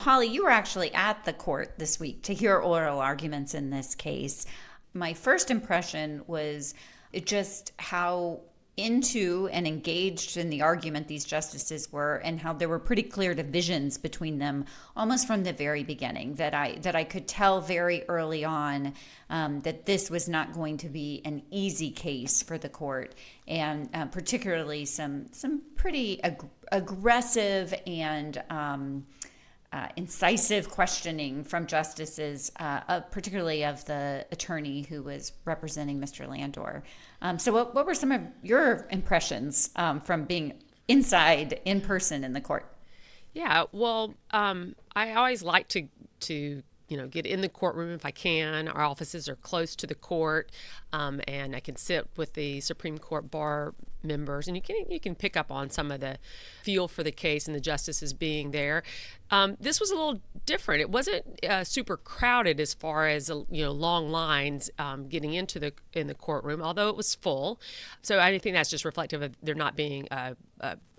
Holly, you were actually at the court this week to hear oral arguments in this case. My first impression was just how into and engaged in the argument these justices were, and how there were pretty clear divisions between them almost from the very beginning. That I could tell very early on that this was not going to be an easy case for the court, and particularly some pretty aggressive and incisive questioning from justices, particularly of the attorney who was representing Mr. Landor. So what were some of your impressions from being inside, in person in the court? Yeah, well, I always like to get in the courtroom if I can. Our offices are close to the court, and I can sit with the Supreme Court bar members, and you can pick up on some of the feel for the case and the justices being there. This was a little different. It wasn't super crowded as far as long lines getting in the courtroom, although it was full. So I think that's just reflective of there not being a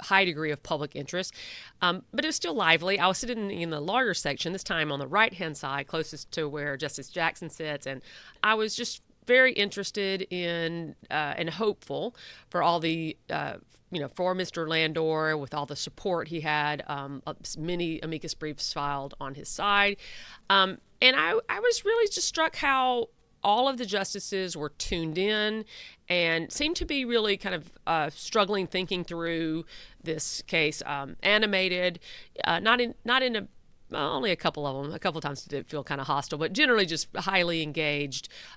high degree of public interest. But it was still lively. I was sitting in the larger section, this time on the right-hand side, closest to where Justice Jackson sits, and I was just very interested in and hopeful for all the for Mr. Landor, with all the support he had, many amicus briefs filed on his side. And I was really just struck how all of the justices were tuned in and seemed to be really kind of struggling, thinking through this case, animated, not in a only a couple of them. A couple of times did it feel kind of hostile, but generally just highly engaged